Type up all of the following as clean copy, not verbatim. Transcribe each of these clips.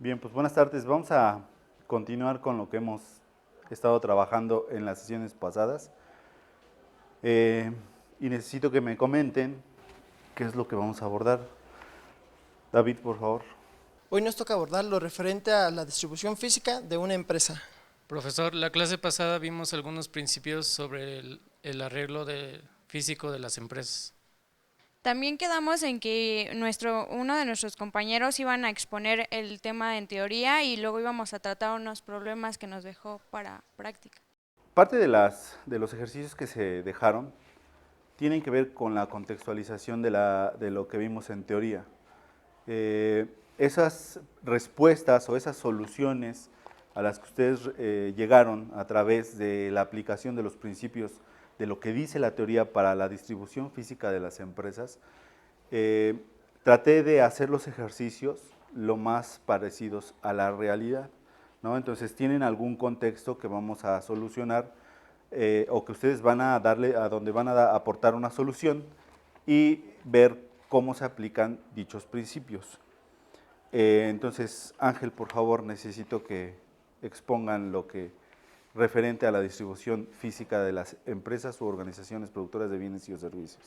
Bien, pues buenas tardes. Vamos a continuar con lo que hemos estado trabajando en las sesiones pasadas. Y necesito que me comenten qué es lo que vamos a abordar. David, por favor. Hoy nos toca abordar lo referente a la distribución física de una empresa. Profesor, la clase pasada vimos algunos principios sobre el arreglo físico de las empresas. También quedamos en que uno de nuestros compañeros iban a exponer el tema en teoría y luego íbamos a tratar unos problemas que nos dejó para práctica. Parte de los ejercicios que se dejaron tienen que ver con la contextualización de lo que vimos en teoría. Esas respuestas o esas soluciones a las que ustedes llegaron a través de la aplicación de los principios de lo que dice la teoría para la distribución física de las empresas, traté de hacer los ejercicios lo más parecidos a la realidad, ¿no? Entonces, tienen algún contexto que vamos a solucionar o que ustedes van a darle, a donde van a aportar una solución y ver cómo se aplican dichos principios. Entonces, Ángel, por favor, necesito que expongan lo que referente a la distribución física de las empresas u organizaciones productoras de bienes y servicios.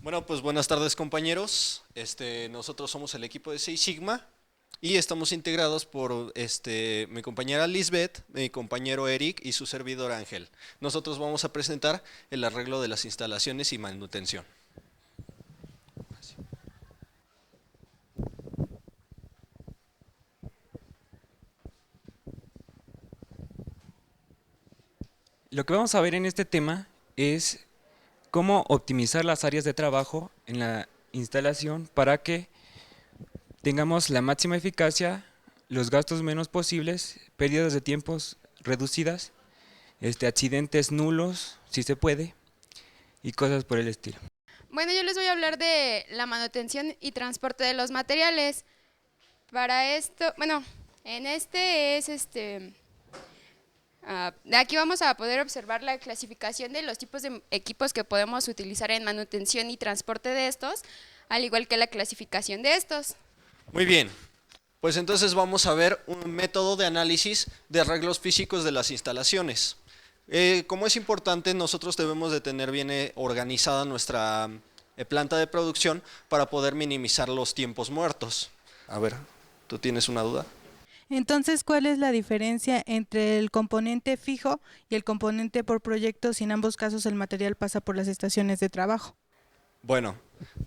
Bueno, pues buenas tardes, compañeros. Nosotros somos el equipo de Six Sigma y estamos integrados por mi compañera Lisbeth, mi compañero Eric y su servidor Ángel. Nosotros vamos a presentar el arreglo de las instalaciones y manutención. Lo que vamos a ver en este tema es cómo optimizar las áreas de trabajo en la instalación para que tengamos la máxima eficacia, los gastos menos posibles, pérdidas de tiempos reducidas, accidentes nulos, si se puede, y cosas por el estilo. Bueno, yo les voy a hablar de la manutención y transporte de los materiales. Para esto, bueno, en este es de aquí vamos a poder observar la clasificación de los tipos de equipos que podemos utilizar en manutención y transporte de estos, al igual que la clasificación de estos. Muy bien, pues entonces vamos a ver un método de análisis de arreglos físicos de las instalaciones. Como es importante, nosotros debemos de tener bien organizada nuestra planta de producción para poder minimizar los tiempos muertos. A ver, ¿tú tienes una duda? Entonces, ¿cuál es la diferencia entre el componente fijo y el componente por proyecto si en ambos casos el material pasa por las estaciones de trabajo? Bueno,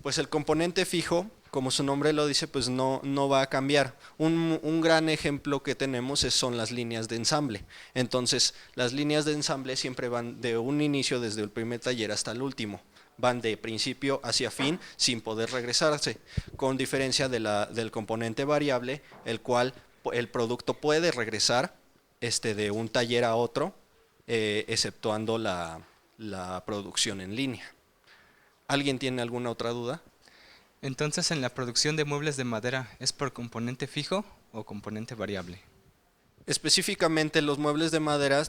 pues el componente fijo, como su nombre lo dice, pues no va a cambiar. Un gran ejemplo que tenemos son las líneas de ensamble. Entonces, las líneas de ensamble siempre van de un inicio desde el primer taller hasta el último. Van de principio hacia fin sin poder regresarse, con diferencia del componente variable, el cual el producto puede regresar de un taller a otro, exceptuando la producción en línea. ¿Alguien tiene alguna otra duda? Entonces, en la producción de muebles de madera, ¿es por componente fijo o componente variable? Específicamente los muebles de madera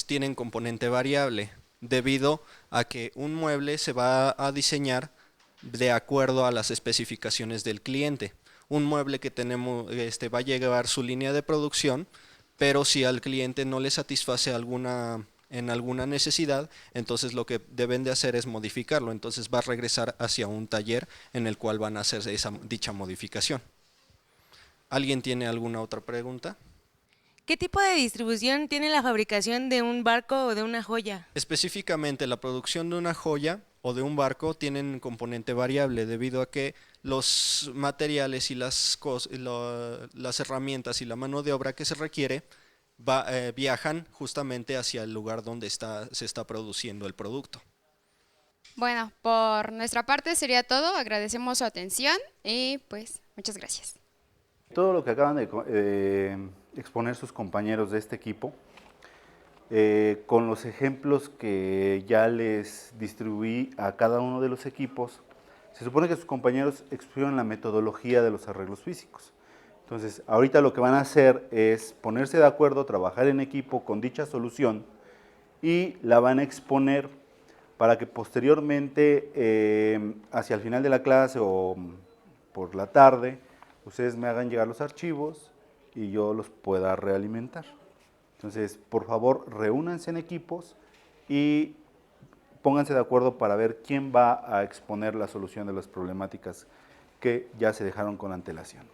tienen componente variable, debido a que un mueble se va a diseñar de acuerdo a las especificaciones del cliente. Un mueble que tenemos va a llevar su línea de producción, pero si al cliente no le satisface en alguna necesidad, entonces lo que deben de hacer es modificarlo. Entonces va a regresar hacia un taller en el cual van a hacer dicha modificación. ¿Alguien tiene alguna otra pregunta? ¿Qué tipo de distribución tiene la fabricación de un barco o de una joya? Específicamente la producción de una joya o de un barco tienen componente variable debido a que los materiales y las herramientas y la mano de obra que se requiere viajan justamente hacia el lugar donde se está produciendo el producto. Bueno, por nuestra parte sería todo. Agradecemos su atención y pues muchas gracias. Todo lo que acaban de exponer sus compañeros de este equipo, con los ejemplos que ya les distribuí a cada uno de los equipos, se supone que sus compañeros expusieron la metodología de los arreglos físicos. Entonces, ahorita lo que van a hacer es ponerse de acuerdo, trabajar en equipo con dicha solución y la van a exponer para que posteriormente, hacia el final de la clase o por la tarde, ustedes me hagan llegar los archivos y yo los pueda realimentar. Entonces, por favor, reúnanse en equipos y pónganse de acuerdo para ver quién va a exponer la solución de las problemáticas que ya se dejaron con antelación.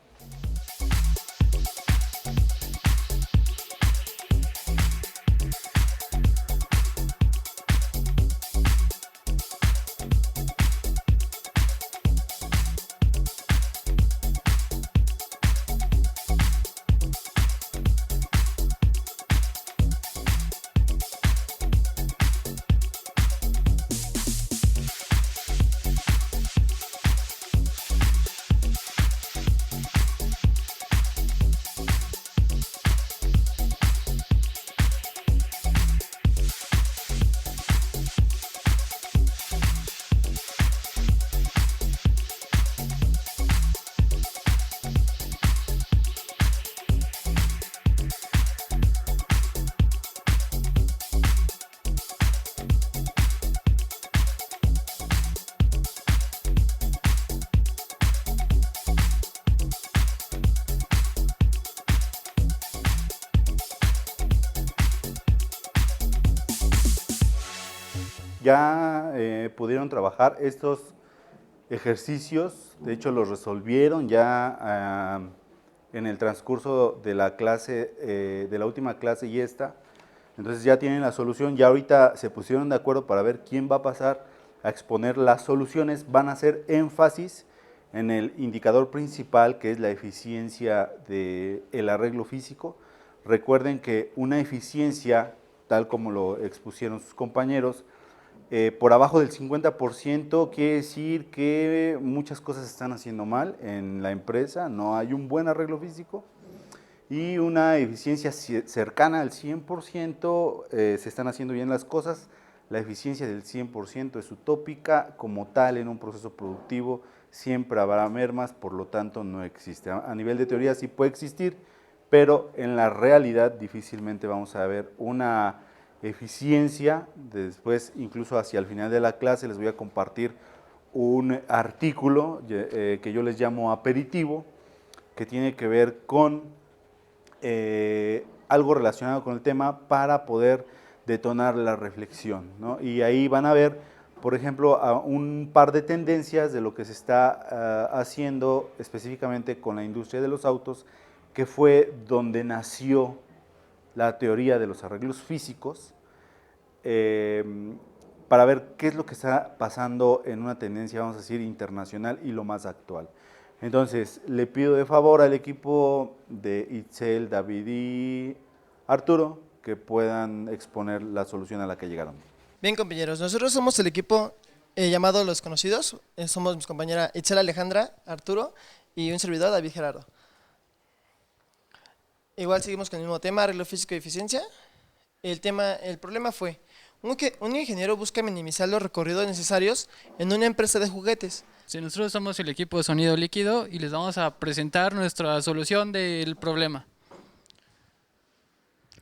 Ya pudieron trabajar estos ejercicios, de hecho los resolvieron ya en el transcurso de la clase, de la última clase y esta. Entonces ya tienen la solución, ya ahorita se pusieron de acuerdo para ver quién va a pasar a exponer las soluciones. Van a hacer énfasis en el indicador principal, que es la eficiencia del arreglo físico. Recuerden que una eficiencia, tal como lo expusieron sus compañeros, por abajo del 50% quiere decir que muchas cosas se están haciendo mal en la empresa, no hay un buen arreglo físico, y una eficiencia cercana al 100%, se están haciendo bien las cosas. La eficiencia del 100% es utópica, como tal en un proceso productivo siempre habrá mermas, por lo tanto no existe. A nivel de teoría sí puede existir, pero en la realidad difícilmente vamos a ver una eficiencia. Después, incluso hacia el final de la clase, les voy a compartir un artículo que yo les llamo aperitivo, que tiene que ver con algo relacionado con el tema para poder detonar la reflexión, ¿no? Y ahí van a ver, por ejemplo, un par de tendencias de lo que se está haciendo específicamente con la industria de los autos, que fue donde nació la teoría de los arreglos físicos, para ver qué es lo que está pasando en una tendencia, vamos a decir, internacional y lo más actual. Entonces, le pido de favor al equipo de Itzel, David y Arturo que puedan exponer la solución a la que llegaron. Bien, compañeros, nosotros somos el equipo llamado Los Conocidos. Somos mis compañeras Itzel Alejandra, Arturo y un servidor, David Gerardo. Igual seguimos con el mismo tema, arreglo físico y eficiencia. El problema fue, un ingeniero busca minimizar los recorridos necesarios en una empresa de juguetes. Sí, nosotros somos el equipo de sonido líquido y les vamos a presentar nuestra solución del problema.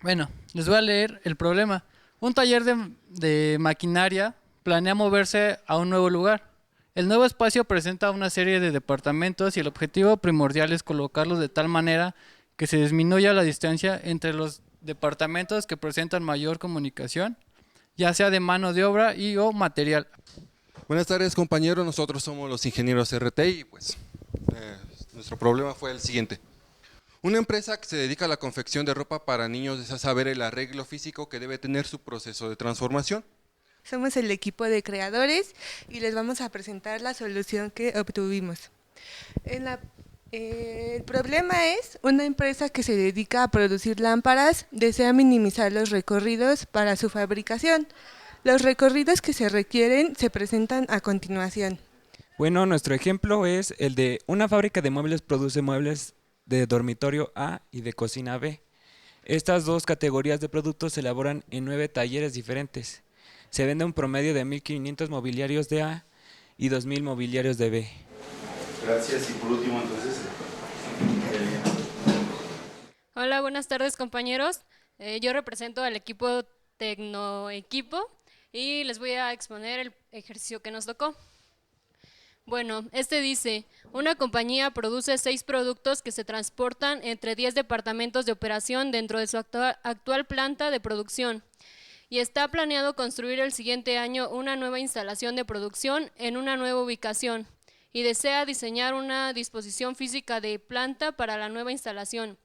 Bueno, les voy a leer el problema. Un taller de maquinaria planea moverse a un nuevo lugar. El nuevo espacio presenta una serie de departamentos y el objetivo primordial es colocarlos de tal manera que se disminuya la distancia entre los departamentos que presentan mayor comunicación, ya sea de mano de obra y o material. Buenas tardes, compañeros, nosotros somos los ingenieros RT y pues nuestro problema fue el siguiente. Una empresa que se dedica a la confección de ropa para niños desea saber el arreglo físico que debe tener su proceso de transformación. Somos el equipo de creadores y les vamos a presentar la solución que obtuvimos. El problema es, una empresa que se dedica a producir lámparas desea minimizar los recorridos para su fabricación. Los recorridos que se requieren se presentan a continuación. Bueno, nuestro ejemplo es el de una fábrica de muebles produce muebles de dormitorio A y de cocina B. Estas dos categorías de productos se elaboran en 9 talleres diferentes. Se vende un promedio de 1.500 mobiliarios de A y 2.000 mobiliarios de B. Gracias, y por último entonces, Hola, buenas tardes, compañeros. Yo represento al equipo Tecnoequipo y les voy a exponer el ejercicio que nos tocó. Bueno, este dice, una compañía produce 6 productos que se transportan entre 10 departamentos de operación dentro de su actual planta de producción y está planeado construir el siguiente año una nueva instalación de producción en una nueva ubicación y desea diseñar una disposición física de planta para la nueva instalación.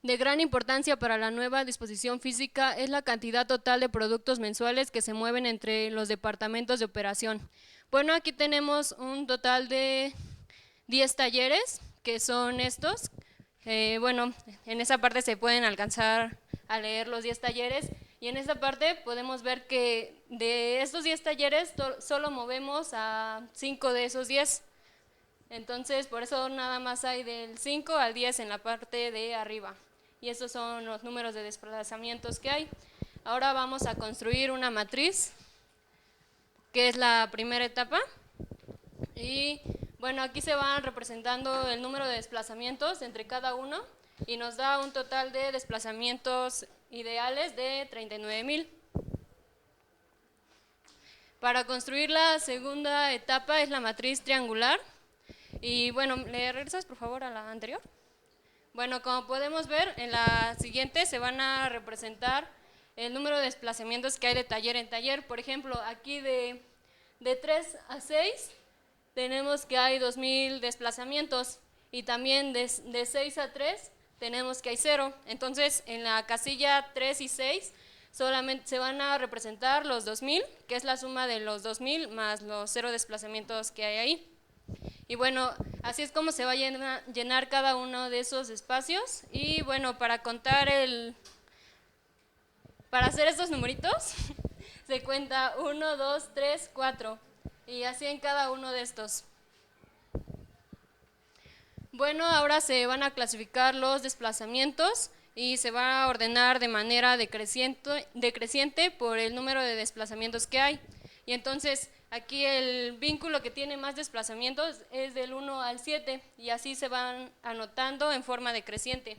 De gran importancia para la nueva disposición física es la cantidad total de productos mensuales que se mueven entre los departamentos de operación. Bueno, aquí tenemos un total de 10 talleres, que son estos. Bueno, en esa parte se pueden alcanzar a leer los 10 talleres y en esta parte podemos ver que de estos 10 talleres solo movemos a 5 de esos 10. Entonces, por eso nada más hay del 5 al 10 en la parte de arriba. Y estos son los números de desplazamientos que hay. Ahora vamos a construir una matriz, que es la primera etapa. Y bueno, aquí se van representando el número de desplazamientos entre cada uno y nos da un total de desplazamientos ideales de 39,000. Para construir la segunda etapa es la matriz triangular. Y bueno, ¿le regresas por favor a la anterior? Bueno, como podemos ver, en la siguiente se van a representar el número de desplazamientos que hay de taller en taller. Por ejemplo, aquí de 3 a 6 tenemos que hay 2,000 desplazamientos y también de 6 a 3 tenemos que hay 0. Entonces, en la casilla 3 y 6 solamente se van a representar los 2,000, que es la suma de los 2,000 más los 0 desplazamientos que hay ahí. Y bueno, así es como se va a llenar cada uno de esos espacios. Y bueno, para hacer estos numeritos, se cuenta 1, 2, 3, 4. Y así en cada uno de estos. Bueno, ahora se van a clasificar los desplazamientos y se va a ordenar de manera decreciente por el número de desplazamientos que hay. Y entonces, aquí el vínculo que tiene más desplazamientos es del 1 al 7 y así se van anotando en forma decreciente.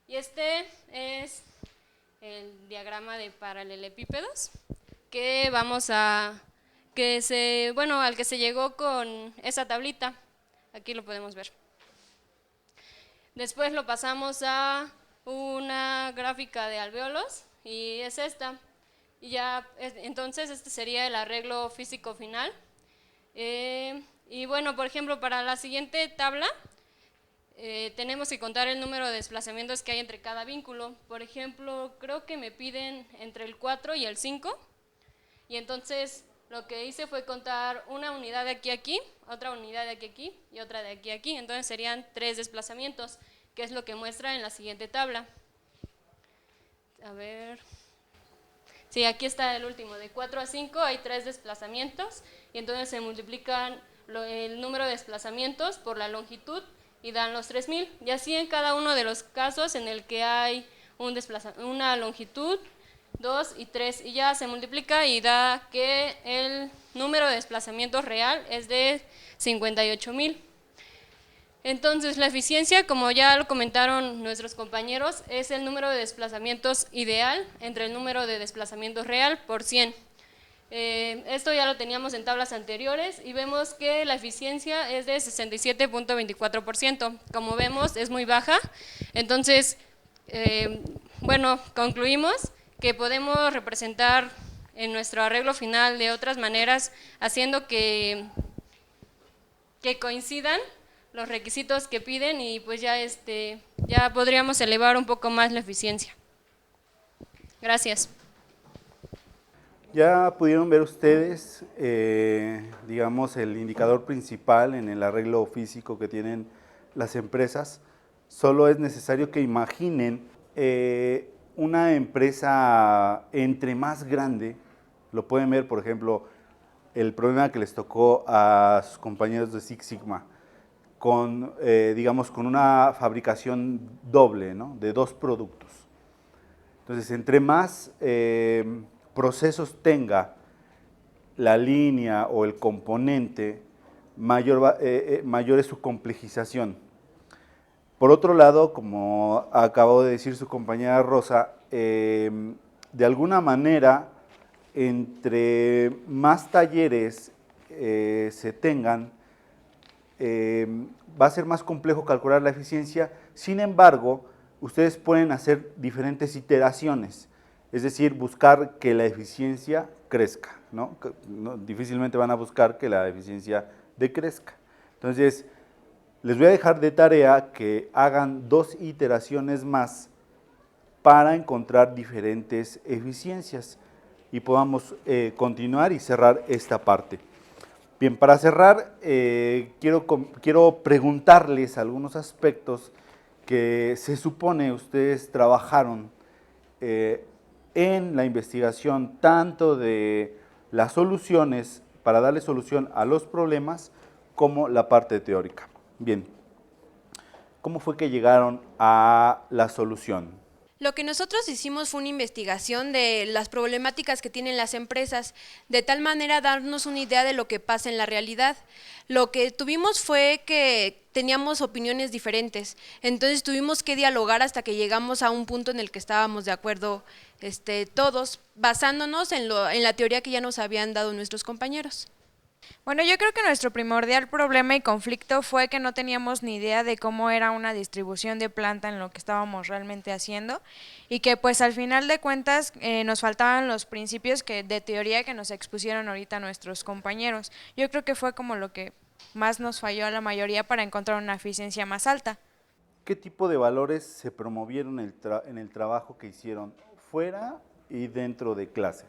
Y este es el diagrama de paralelepípedos que al que se llegó con esa tablita. Aquí lo podemos ver. Después lo pasamos a una gráfica de alvéolos y es esta. Y ya, entonces este sería el arreglo físico final. Y bueno, por ejemplo, para la siguiente tabla tenemos que contar el número de desplazamientos que hay entre cada vínculo. Por ejemplo, creo que me piden entre el 4 y el 5. Y entonces lo que hice fue contar una unidad de aquí a aquí, otra unidad de aquí a aquí y otra de aquí a aquí. Entonces serían 3 desplazamientos, que es lo que muestra en la siguiente tabla. A ver. Sí, aquí está el último, de 4 a 5 hay 3 desplazamientos y entonces se multiplican el número de desplazamientos por la longitud y dan los 3,000. Y así en cada uno de los casos en el que hay una longitud, 2 y 3, y ya se multiplica y da que el número de desplazamientos real es de 58,000. Entonces, la eficiencia, como ya lo comentaron nuestros compañeros, es el número de desplazamientos ideal entre el número de desplazamientos real por 100. Esto ya lo teníamos en tablas anteriores y vemos que la eficiencia es de 67.24%. Como vemos, es muy baja. Entonces, bueno, concluimos que podemos representar en nuestro arreglo final de otras maneras, haciendo que coincidan los requisitos que piden y pues ya podríamos elevar un poco más la eficiencia. Gracias. Ya pudieron ver ustedes, digamos, el indicador principal en el arreglo físico que tienen las empresas. Solo es necesario que imaginen una empresa entre más grande, lo pueden ver, por ejemplo, el problema que les tocó a sus compañeros de Six Sigma, con, digamos, con una fabricación doble, ¿no?, de 2 productos. Entonces, entre más procesos tenga la línea o el componente, mayor es su complejización. Por otro lado, como acabó de decir su compañera Rosa, de alguna manera, entre más talleres se tengan, va a ser más complejo calcular la eficiencia. Sin embargo, ustedes pueden hacer diferentes iteraciones, es decir, buscar que la eficiencia crezca, ¿no? Difícilmente van a buscar que la eficiencia decrezca. Entonces, les voy a dejar de tarea que hagan 2 iteraciones más para encontrar diferentes eficiencias y podamos continuar y cerrar esta parte. Bien, para cerrar, quiero preguntarles algunos aspectos que se supone ustedes trabajaron en la investigación tanto de las soluciones, para darle solución a los problemas, como la parte teórica. Bien, ¿cómo fue que llegaron a la solución? Lo que nosotros hicimos fue una investigación de las problemáticas que tienen las empresas, de tal manera darnos una idea de lo que pasa en la realidad. Lo que tuvimos fue que teníamos opiniones diferentes, entonces tuvimos que dialogar hasta que llegamos a un punto en el que estábamos de acuerdo todos, basándonos en la teoría que ya nos habían dado nuestros compañeros. Bueno, yo creo que nuestro primordial problema y conflicto fue que no teníamos ni idea de cómo era una distribución de planta en lo que estábamos realmente haciendo y que pues al final de cuentas nos faltaban los principios de teoría que nos expusieron ahorita nuestros compañeros. Yo creo que fue como lo que más nos falló a la mayoría para encontrar una eficiencia más alta. ¿Qué tipo de valores se promovieron en el trabajo que hicieron fuera y dentro de clase?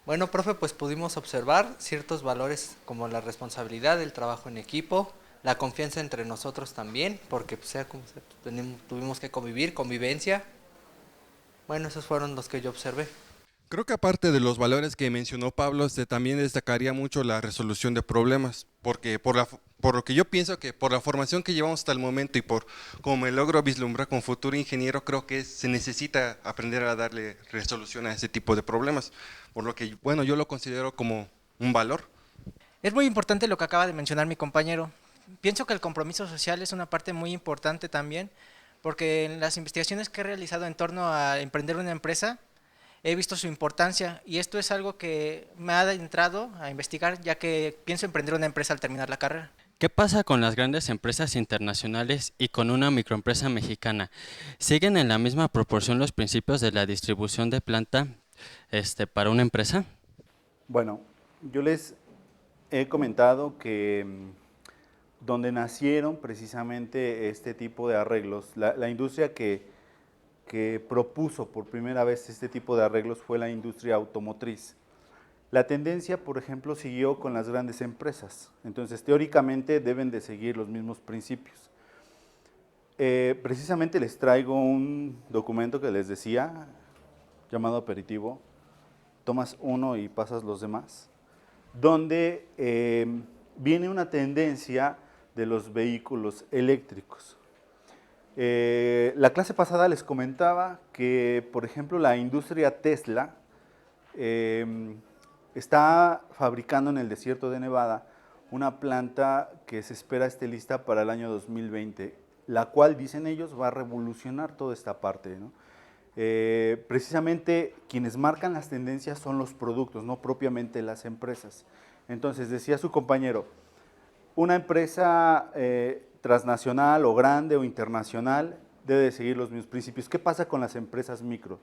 Bueno, profe, pues pudimos observar ciertos valores como la responsabilidad, el trabajo en equipo, la confianza entre nosotros también, porque pues, tuvimos que convivencia. Bueno, esos fueron los que yo observé. Creo que aparte de los valores que mencionó Pablo, también destacaría mucho la resolución de problemas, porque por lo que yo pienso que por la formación que llevamos hasta el momento y por como me logro vislumbrar con futuro ingeniero, creo que se necesita aprender a darle resolución a ese tipo de problemas, por lo que, bueno, yo lo considero como un valor. Es muy importante lo que acaba de mencionar mi compañero. Pienso que el compromiso social es una parte muy importante también, porque en las investigaciones que he realizado en torno a emprender una empresa, he visto su importancia y esto es algo que me ha adentrado a investigar, ya que pienso emprender una empresa al terminar la carrera. ¿Qué pasa con las grandes empresas internacionales y con una microempresa mexicana? ¿Siguen en la misma proporción los principios de la distribución de planta para una empresa? Bueno, yo les he comentado que donde nacieron precisamente este tipo de arreglos, la industria que propuso por primera vez este tipo de arreglos fue la industria automotriz. La tendencia, por ejemplo, siguió con las grandes empresas, entonces teóricamente deben de seguir los mismos principios. Precisamente les traigo un documento que les decía, llamado aperitivo, tomas uno y pasas los demás, donde viene una tendencia de los vehículos eléctricos. La clase pasada les comentaba que, por ejemplo, la industria Tesla está fabricando en el desierto de Nevada una planta que se espera esté lista para el año 2020, la cual, dicen ellos, va a revolucionar toda esta parte, ¿no? Precisamente quienes marcan las tendencias son los productos, no propiamente las empresas. Entonces, decía su compañero, una empresa transnacional o grande o internacional debe de seguir los mismos principios. ¿Qué pasa con las empresas micro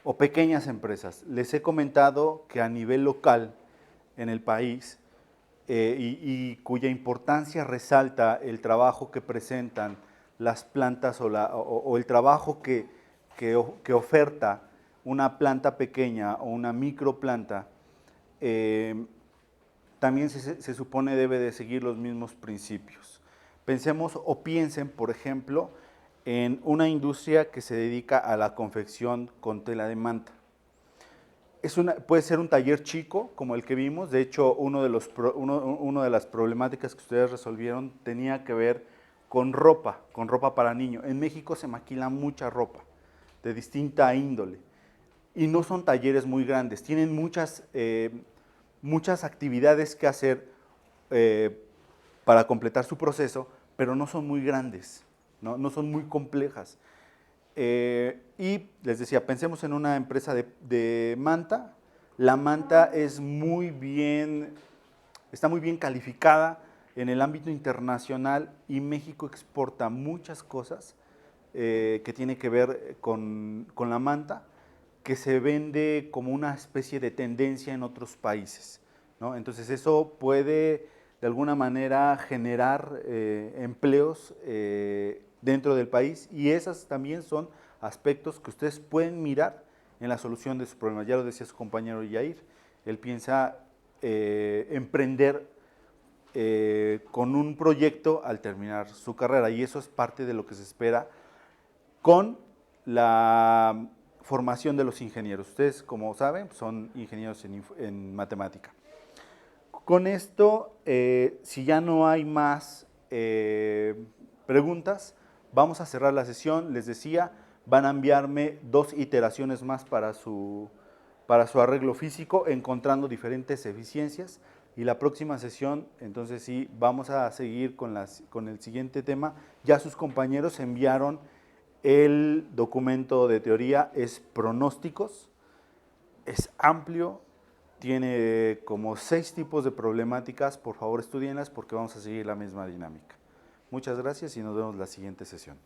o pequeñas empresas? Les he comentado que a nivel local en el país y cuya importancia resalta el trabajo que presentan las plantas o el trabajo que oferta una planta pequeña o una microplanta, también se supone debe de seguir los mismos principios. Pensemos o piensen, por ejemplo, en una industria que se dedica a la confección con tela de manta. Puede ser un taller chico, como el que vimos. De hecho, una de las problemáticas que ustedes resolvieron tenía que ver con ropa para niños. En México se maquila mucha ropa de distinta índole y no son talleres muy grandes, tienen muchas actividades que hacer para completar su proceso, pero no son muy grandes, no son muy complejas. Y les decía, pensemos en una empresa de manta. La manta es muy bien está muy bien calificada en el ámbito internacional y México exporta muchas cosas que tiene que ver con la manta, que se vende como una especie de tendencia en otros países, ¿no? Entonces eso puede de alguna manera generar empleos dentro del país, y esos también son aspectos que ustedes pueden mirar en la solución de sus problemas. Ya lo decía su compañero Yair, él piensa emprender con un proyecto al terminar su carrera, y eso es parte de lo que se espera con la formación de los ingenieros. Ustedes, como saben, son ingenieros en matemática. Con esto, si ya no hay más preguntas, vamos a cerrar la sesión. Les decía, van a enviarme 2 iteraciones más para su arreglo físico, encontrando diferentes eficiencias. Y la próxima sesión, entonces sí, vamos a seguir con el siguiente tema. Ya sus compañeros enviaron el documento de teoría, es pronósticos, es amplio, tiene como 6 tipos de problemáticas. Por favor, estudienlas porque vamos a seguir la misma dinámica. Muchas gracias y nos vemos la siguiente sesión.